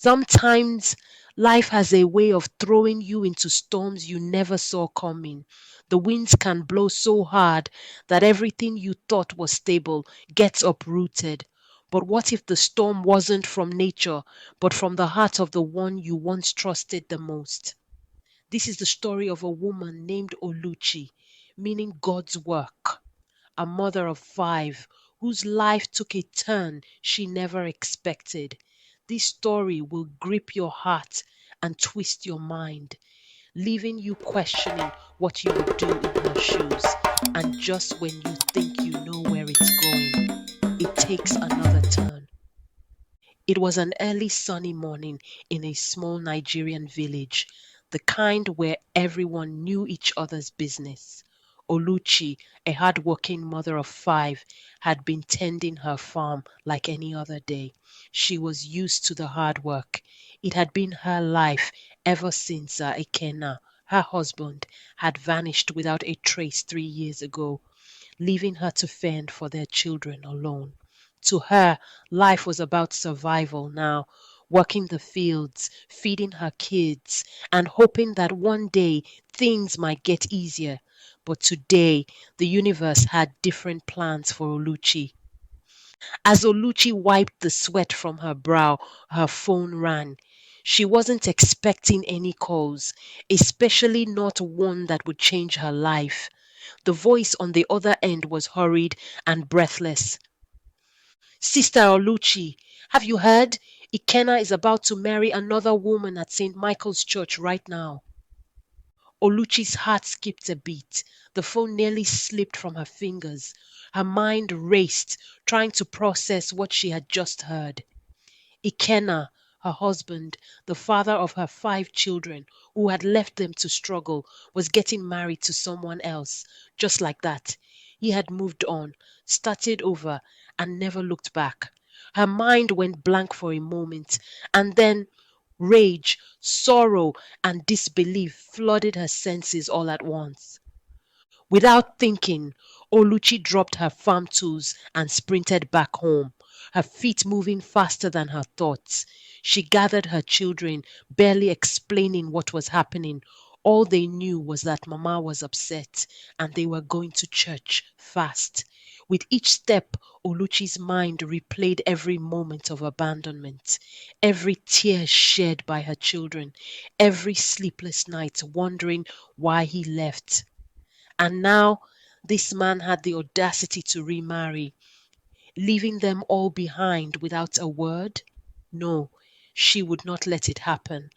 Sometimes life has a way of throwing you into storms you never saw coming. The winds can blow so hard that everything you thought was stable gets uprooted. But what if the storm wasn't from nature, but from the heart of the one you once trusted the most? This is the story of a woman named Oluchi, meaning God's work, a mother of five whose life took a turn she never expected. This story will grip your heart and twist your mind, leaving you questioning what you would do in her shoes. And just when you think you know where it's going, it takes another turn. It was an early sunny morning in a small Nigerian village, the kind where everyone knew each other's business. Oluchi, a hard-working mother of five, had been tending her farm like any other day. She was used to the hard work. It had been her life ever since Ekena, her husband, had vanished without a trace 3 years ago, leaving her to fend for their children alone. To her, life was about survival now, working the fields, feeding her kids, and hoping that one day things might get easier. But today, the universe had different plans for Oluchi. As Oluchi wiped the sweat from her brow, her phone rang. She wasn't expecting any calls, especially not one that would change her life. The voice on the other end was hurried and breathless. Sister Oluchi, have you heard? Ikenna is about to marry another woman at St. Michael's Church right now. Oluchi's heart skipped a beat. The phone nearly slipped from her fingers. Her mind raced, trying to process what she had just heard. Ikenna, her husband, the father of her five children, who had left them to struggle, was getting married to someone else, just like that. He had moved on, started over, and never looked back. Her mind went blank for a moment, and then rage, sorrow, and disbelief flooded her senses all at once. Without thinking, Oluchi dropped her farm tools and sprinted back home, her feet moving faster than her thoughts. She gathered her children, barely explaining what was happening. All they knew was that Mama was upset and they were going to church fast. With each step, Oluchi's mind replayed every moment of abandonment, every tear shed by her children, every sleepless night wondering why he left. And now this man had the audacity to remarry, leaving them all behind without a word? No, she would not let it happen.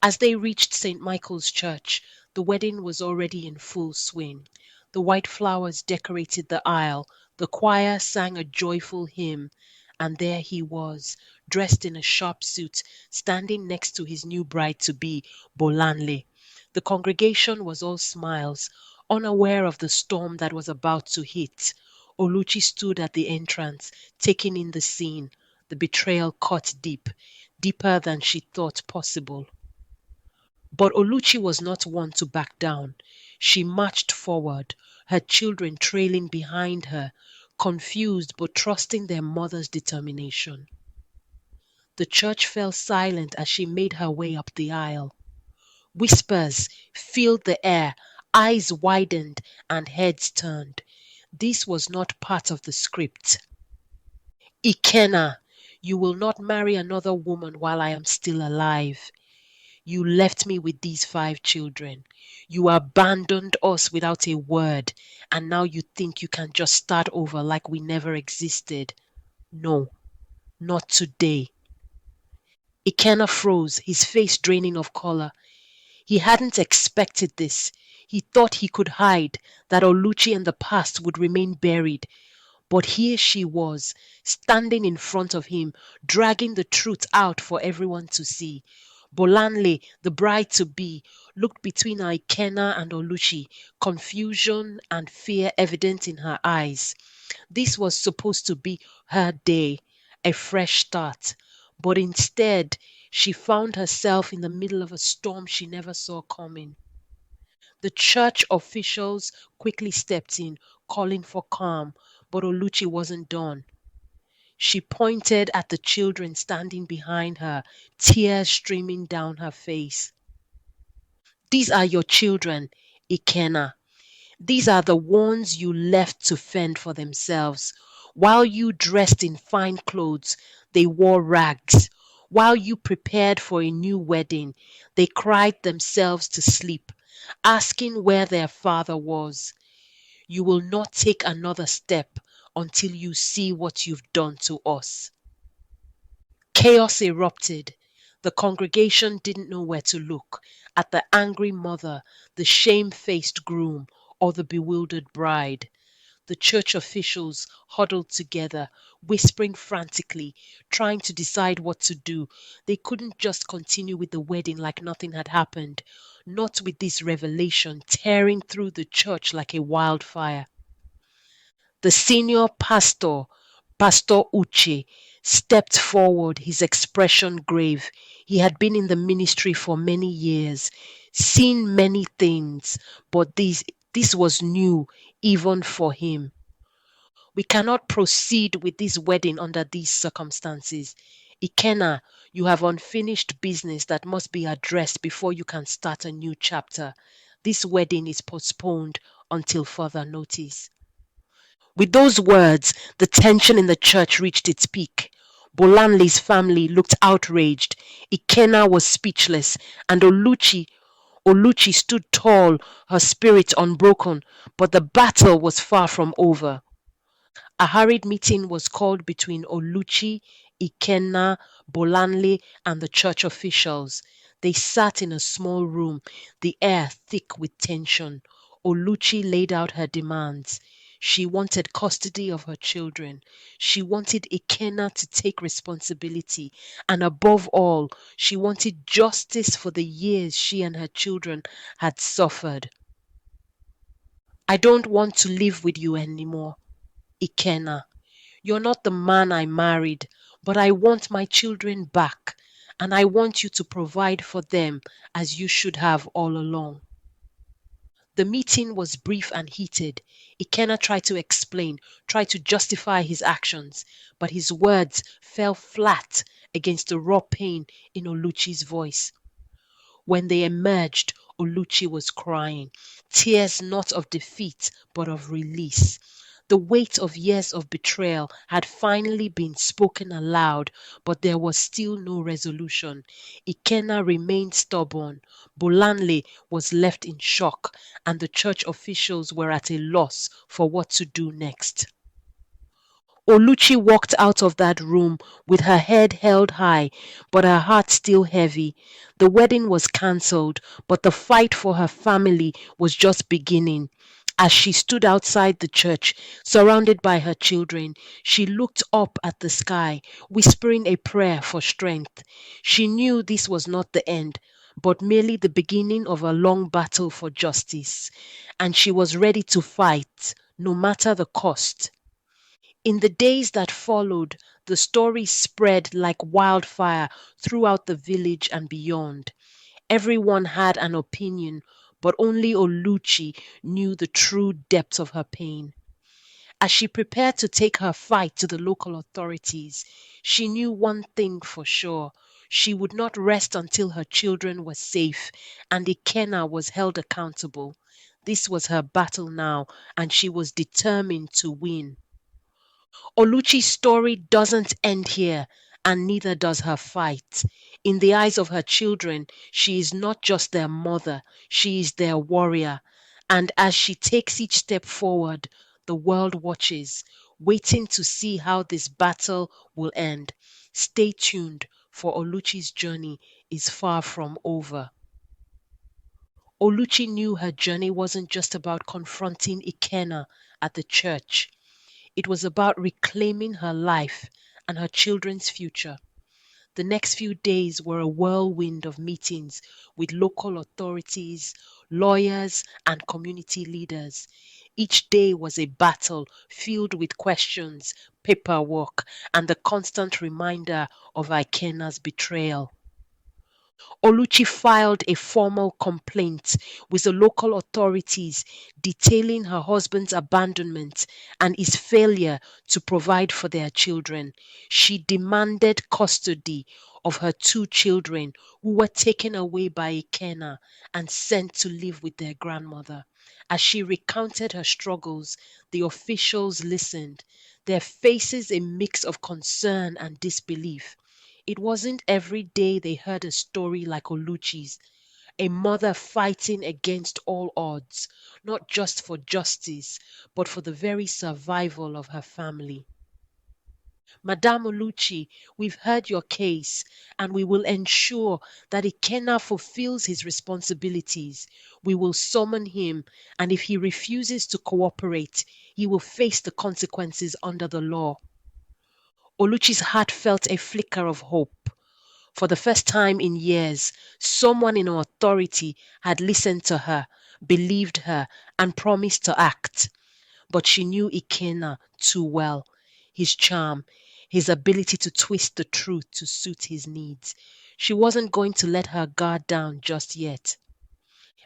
As they reached St. Michael's Church, the wedding was already in full swing. The white flowers decorated the aisle, the choir sang a joyful hymn, and there he was, dressed in a sharp suit, standing next to his new bride-to-be, Bolanle. The congregation was all smiles, unaware of the storm that was about to hit. Oluchi stood at the entrance, taking in the scene. The betrayal cut deep, deeper than she thought possible. But Oluchi was not one to back down. She marched forward, her children trailing behind her, confused but trusting their mother's determination. The church fell silent as she made her way up the aisle. Whispers filled the air, eyes widened, and heads turned. This was not part of the script. Ikenna, you will not marry another woman while I am still alive. You left me with these five children. You abandoned us without a word, and now you think you can just start over like we never existed. No, not today. Ikenna froze, his face draining of color. He hadn't expected this. He thought he could hide, that Oluchi and the past would remain buried. But here she was, standing in front of him, dragging the truth out for everyone to see. Bolanle, the bride-to-be, looked between Ikenna and Oluchi, confusion and fear evident in her eyes. This was supposed to be her day, a fresh start. But instead, she found herself in the middle of a storm she never saw coming. The church officials quickly stepped in, calling for calm, but Oluchi wasn't done. She pointed at the children standing behind her, tears streaming down her face. These are your children, Ikenna. These are the ones you left to fend for themselves. While you dressed in fine clothes, they wore rags. While you prepared for a new wedding, they cried themselves to sleep, asking where their father was. You will not take another step until you see what you've done to us. Chaos erupted. The congregation didn't know where to look at the angry mother, the shamefaced groom, or the bewildered bride. The church officials huddled together, whispering frantically, trying to decide what to do. They couldn't just continue with the wedding like nothing had happened, not with this revelation tearing through the church like a wildfire. The senior pastor, Pastor Uche, stepped forward, his expression grave. He had been in the ministry for many years, seen many things, but this was new even for him. We cannot proceed with this wedding under these circumstances. Ikenna, you have unfinished business that must be addressed before you can start a new chapter. This wedding is postponed until further notice. With those words, the tension in the church reached its peak. Bolanle's family looked outraged. Ikenna was speechless, and Oluchi stood tall, her spirit unbroken, but the battle was far from over. A hurried meeting was called between Oluchi, Ikenna, Bolanle, and the church officials. They sat in a small room, the air thick with tension. Oluchi laid out her demands. She wanted custody of her children. She wanted Ikenna to take responsibility. And above all, she wanted justice for the years she and her children had suffered. I don't want to live with you anymore, Ikenna. You're not the man I married, but I want my children back, and I want you to provide for them as you should have all along. The meeting was brief and heated. Ikenna tried to explain, tried to justify his actions, but his words fell flat against the raw pain in Oluchi's voice. When they emerged, Oluchi was crying, tears not of defeat but of release. The weight of years of betrayal had finally been spoken aloud, but there was still no resolution. Ikenna remained stubborn. Bolanle was left in shock, and the church officials were at a loss for what to do next. Oluchi walked out of that room with her head held high, but her heart still heavy. The wedding was cancelled, but the fight for her family was just beginning. As she stood outside the church, surrounded by her children, she looked up at the sky, whispering a prayer for strength. She knew this was not the end, but merely the beginning of a long battle for justice. And she was ready to fight, no matter the cost. In the days that followed, the story spread like wildfire throughout the village and beyond. Everyone had an opinion, but only Oluchi knew the true depth of her pain. As she prepared to take her fight to the local authorities, she knew one thing for sure. She would not rest until her children were safe and Ikenna was held accountable. This was her battle now, and she was determined to win. Oluchi's story doesn't end here, and neither does her fight. In the eyes of her children, she is not just their mother, she is their warrior. And as she takes each step forward, the world watches, waiting to see how this battle will end. Stay tuned, for Oluchi's journey is far from over. Oluchi knew her journey wasn't just about confronting Ikenna at the church. It was about reclaiming her life and her children's future. The next few days were a whirlwind of meetings with local authorities, lawyers, and community leaders. Each day was a battle filled with questions, paperwork, and the constant reminder of Ikenna's betrayal. Oluchi filed a formal complaint with the local authorities detailing her husband's abandonment and his failure to provide for their children. She demanded custody of her two children who were taken away by Ikenna and sent to live with their grandmother. As she recounted her struggles, the officials listened, their faces a mix of concern and disbelief. It wasn't every day they heard a story like Oluchi's, a mother fighting against all odds, not just for justice, but for the very survival of her family. Madame Oluchi, we've heard your case, and we will ensure that Ikenna fulfills his responsibilities. We will summon him, and if he refuses to cooperate, he will face the consequences under the law. Oluchi's heart felt a flicker of hope. For the first time in years, someone in authority had listened to her, believed her, and promised to act. But she knew Ikenna too well. His charm, his ability to twist the truth to suit his needs. She wasn't going to let her guard down just yet.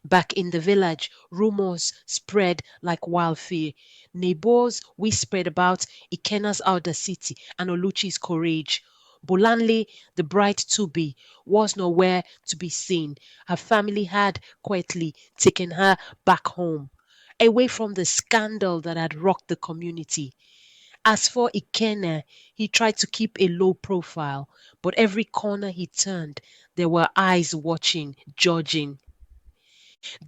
Back in the village, rumors spread like wildfire. Neighbors whispered about Ikenna's audacity and Oluchi's courage. Bolanle, the bride to be, was nowhere to be seen. Her family had quietly taken her back home, away from the scandal that had rocked the community. As for Ikenna, he tried to keep a low profile, but every corner he turned, there were eyes watching, judging.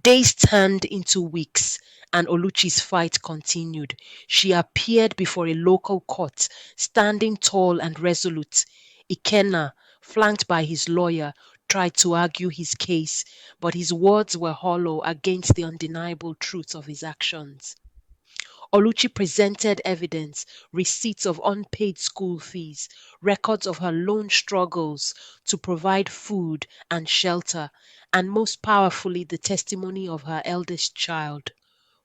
Days turned into weeks, and Oluchi's fight continued. She appeared before a local court, standing tall and resolute. Ikenna, flanked by his lawyer, tried to argue his case, but his words were hollow against the undeniable truth of his actions. Oluchi presented evidence, receipts of unpaid school fees, records of her lone struggles to provide food and shelter, and most powerfully the testimony of her eldest child,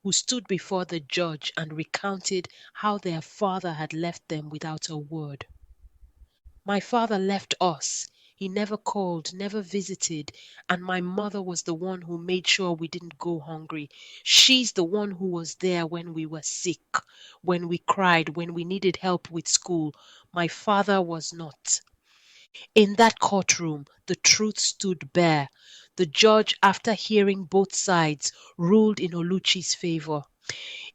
who stood before the judge and recounted how their father had left them without a word. My father left us. He never called, never visited, and my mother was the one who made sure we didn't go hungry. She's the one who was there when we were sick, when we cried, when we needed help with school. My father was not. In that courtroom, the truth stood bare. The judge, after hearing both sides, ruled in Oluchi's favor.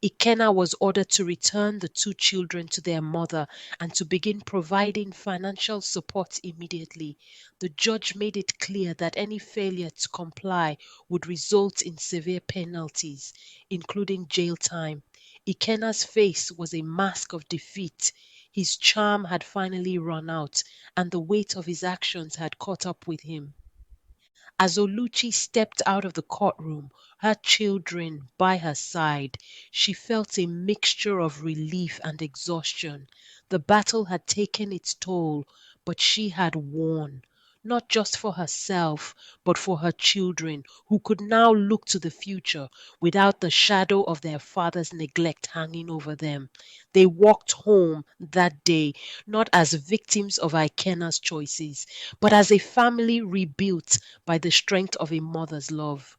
Ikenna was ordered to return the two children to their mother and to begin providing financial support immediately. The judge made it clear that any failure to comply would result in severe penalties, including jail time. Ikenna's face was a mask of defeat. His charm had finally run out, and the weight of his actions had caught up with him. As Oluchi stepped out of the courtroom, her children by her side, she felt a mixture of relief and exhaustion. The battle had taken its toll, but she had won, not just for herself, but for her children, who could now look to the future without the shadow of their father's neglect hanging over them. They walked home that day, not as victims of Ikenna's choices, but as a family rebuilt by the strength of a mother's love.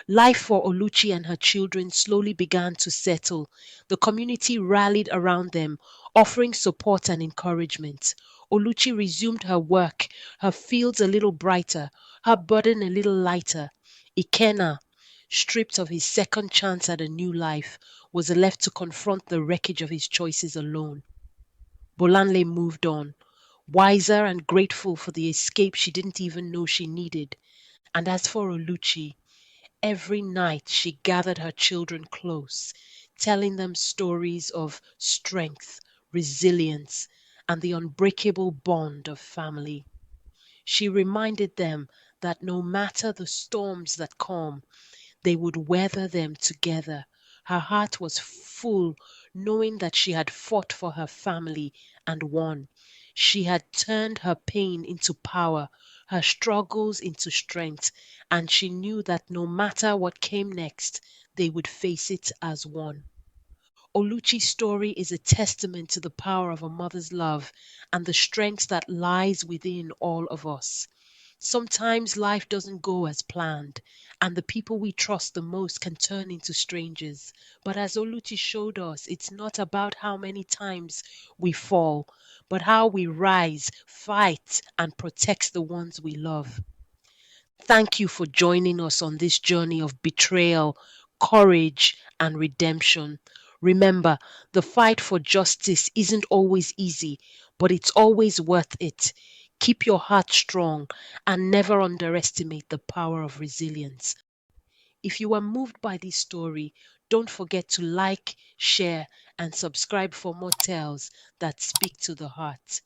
Life for Oluchi and her children slowly began to settle. The community rallied around them, offering support and encouragement. Oluchi resumed her work, her fields a little brighter, her burden a little lighter. Ikenna, stripped of his second chance at a new life, was left to confront the wreckage of his choices alone. Bolanle moved on, wiser and grateful for the escape she didn't even know she needed. And as for Oluchi, every night she gathered her children close, telling them stories of strength, resilience, and the unbreakable bond of family. She reminded them that no matter the storms that come, they would weather them together. Her heart was full, knowing that she had fought for her family and won. She had turned her pain into power, her struggles into strength, and she knew that no matter what came next, they would face it as one. Oluchi's story is a testament to the power of a mother's love and the strength that lies within all of us. Sometimes life doesn't go as planned, and the people we trust the most can turn into strangers. But as Oluchi showed us, it's not about how many times we fall, but how we rise, fight, and protect the ones we love. Thank you for joining us on this journey of betrayal, courage, and redemption. Remember, the fight for justice isn't always easy, but it's always worth it. Keep your heart strong and never underestimate the power of resilience. If you are moved by this story, don't forget to like, share, and subscribe for more tales that speak to the heart.